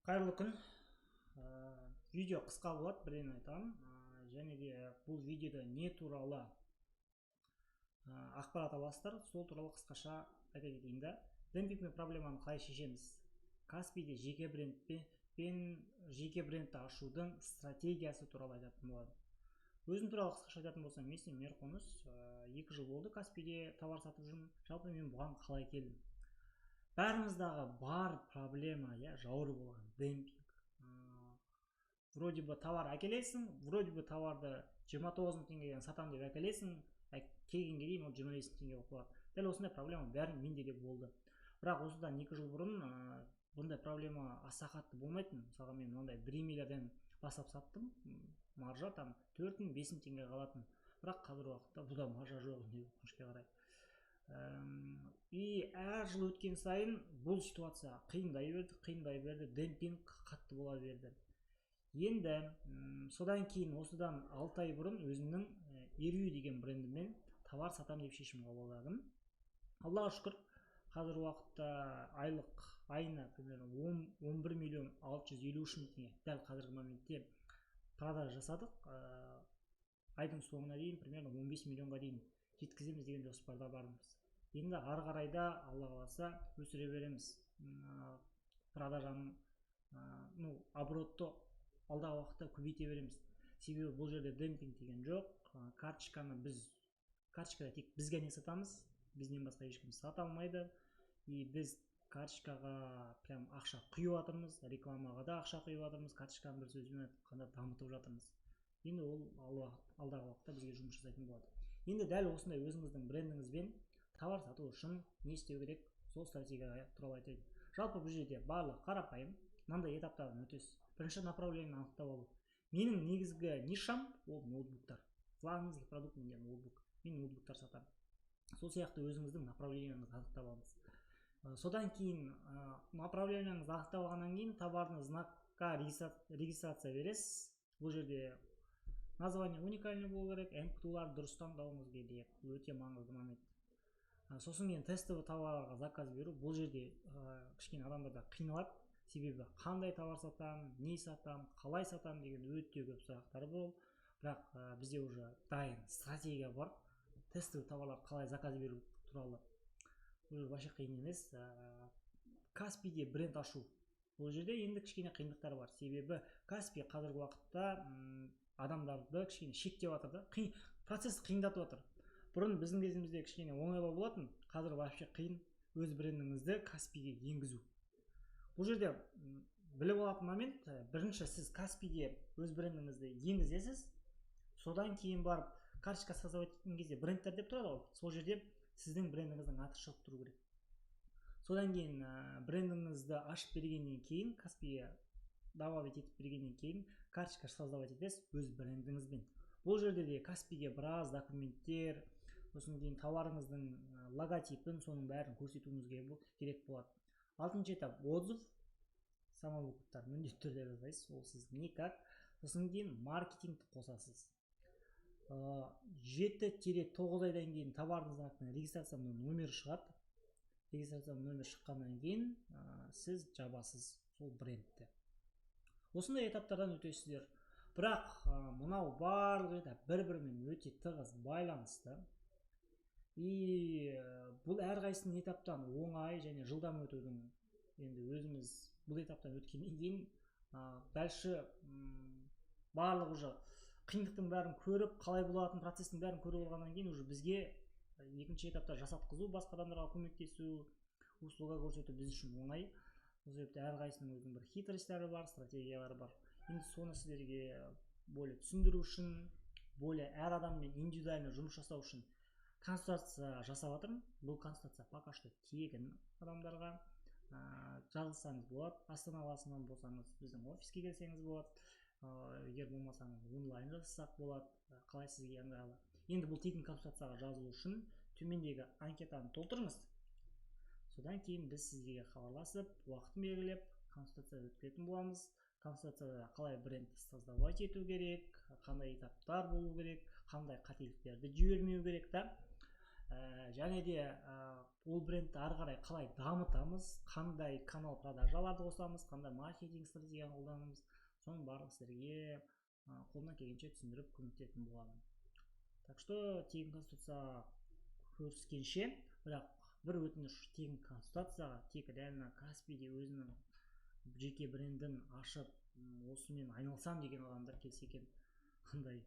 Қайырлы күн. Видео қысқа болады, бірден айтамын. Және де бұл видеода не туралы ақпарат аласыздар, сол туралы қысқаша айта кетейін да. Демпингпен проблеманы қалай шешеміз? Каспийде жеке брендті ашудың стратегиясы туралы айтатын боламын. Өзім туралы қысқаша айтатын болсам, мен исмім Мерқоныс. 2 жыл болды Каспийде товар сатып жүрмін. Жалпы мен бұған қалай келдім? Бәріміздағы бар проблема, жауыр болған демпинг. Вроде бы товар әкелесің, вроде бы товарды 29 мың теңгеден сатам деп әкелесің, келгенге дейін ол 25 мың теңге болып қалады. Дәл осындай проблема бәрін менде де болды. Бірақ осыдан 2 жыл бұрын бұндай проблема аса қатты болмайтын. Мысалға мен мынандай 1 миллиарден бастап саттым, маржа там 4 мың 5 мың теңге қалатын. Бірақ қазір уақытта бұда маржа жоқ, өкінішке қарай. И әр жыл өткен сайын бұл ситуация қиындай берді, демпинг қатты бола берді. Енді содан кейін осыдан 6 ай бұрын өзімнің Ерүй деген брендімен товар сатам деп шешім қабылдадым. Аллаға шүкір, қазір уақытта айына примерно 11 миллион 653 мың теңге дәл қазіргі моментте продаж жасадық. Айдың соңына дейін примерно 15 миллионға дейін жеткіземіз деген жоспарда бармыз. Енді ары қарай да Алла қаласа өсіре береміз. Продажаны, оборотты алдағы уақытта көбейте береміз. Себебі бұл жерде демпинг деген жоқ. Карточкада тек біз ғана сатамыз, бізден басқа ешкім сата алмайды. И біз карточкаға прям ақша құйып жатырмыз, рекламаға да ақша құйып жатырмыз, карточканы бір сөзбен айтқанда дамытып жатырмыз. Енді ол алдағы уақытта бізге жұмыс жасайтын болады. Енді дәл осындай өзіңіздің брендіңізбен товар сату үшін не істеу керек, сол стратегия туралы айтайын. Жалпы бұл жерде барлық қарапайым, мынандай этаптардан өтесіз. Бірінші направлениені анықтап алу. Менің негізгі нишам ол ноутбуктар. Флагманский продукт менде ноутбук. Мен ноутбуктар сатамын. Сол сияқты өзіңіздің направлениеңізді анықтап алыңыз. Содан кейін направлениеңізді анықтап алғаннан кейін товарны знакқа регистрация бересіз. Бұл жерде название уникальный болу керек, MPT-ларды дұрыс таңдауыңыз керек. Бұл өте маңызды момент. Сосын кейін тестовый товарға заказ беру. Бұл жерде кішкене адамдарда қиналады. Себебі қандай товар сатам, не сатам, қалай сатам деген өте көп сұрақтар болды. Бірақ бізде уже дайын стратегия бар. Тестовый товарлар қалай заказ беру туралы. Бұл вообще қиын емес. Каспийде бренд ашу. Бұл жерде енді кішкене қиындықтар бар. Себебі Каспий қазіргі уақытта адамдарды кішкене шектеп жатыр да. Процесс қиындатып жатыр. Бұрын біздің кезімізде кішкене оңайлау болатын. Қазір вообще қиын өз брендіңізді Каспийге енгізу. Бұл жерде біліп алатын момент, бірінші сіз Каспийде өз брендіңізді енгізесіз, содан кейін барып карточка создавать еткен кезде брендтер деп тұрады ғой, сол жерде сіздің брендіңіздің аты шығып тұру керек. Содан кейін брендіңізді ашып бергеннен кейін, Каспийге добавить етіп бергеннен кейін карточка создавать етесіз өз брендіңізбен. Бұл жерде де Каспийге біраз документтер, сосын кейін товарыңыздың логотипін, соның бәрін көрсетуіңізге керек болады. 6-шы этап отзыв, самовыкуптар міндетті түрде жасайсыз, ол сіз никак. Сосын кейін маркетингті қосасыз. 7-9 айдан кейін товарыңыздың регистрацияның номері шығады. Регистрацияның номері шыққаннан кейін сіз жабасыз сол брендті. Осындай этаптардан өтесіздер. Бірақ мынау барлық этап бір-бірімен өте тығыз байланысты. И бұл әрқайсының этаптан оңай және жылдам өтудің енді өзіміз бұл этаптан өткеннен кейін дальше барлық уже қиындықтың бәрін көріп, қалай болатын процестің бәрін көріп алғаннан кейін уже бізге екінші этапта жасатқызу, басқа адамдарға көмектесу, услуга көрсету біз үшін оңай. Сол себепті әрқайсының өзінің бір хитростары бар, стратегиялары бар. Енді соны сіздерге более түсіндіру үшін, более әр адаммен индивидуально жұмыс жасау үшін консультация жасап жатырмын. Бұл консультация пока что тегін адамдарға. Жазылсаңыз болады. Астана қаласынан болсаңыз біздің офиске келсеңіз болады. Егер болмасаңыз онлайн жасасақ болады. Қалай сізге ыңғайлы. Енді бұл тегін консультацияға жазылу үшін төмендегі анкетаны толтырыңыз. Содан кейін біз сізге хабарласып, уақытын белгілеп, консультация өткізетін боламыз. Консультацияда қалай брендті создавать ету керек, қандай этаптар болу керек, қандай қателіктерді жібермеу керек та. және де ол брендті ары қарай қалай дамытамыз, қандай канал продажаларды қосамыз, қандай маркетинг стратегияны қолданамыз, соның барлығы сіздерге қолымнан келгенше түсіндіріп көмектесетін боламын. Так что тегін консультацияға көріскенше, бірақ бір өтініш, тегін консультацияға тек реально Каспиде өзінің жеке брендін ашып осымен айналысам деген адамдар келсе екен. Қандай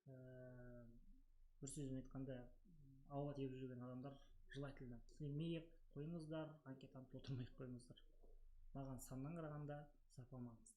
бір сөзбен айтқанда ауа теуіп жүрген адамдар желательно келмей қойыңыздар, анкетаны толтырмай қойыңыздар. Маған саннан қарағанда сапа маңызды.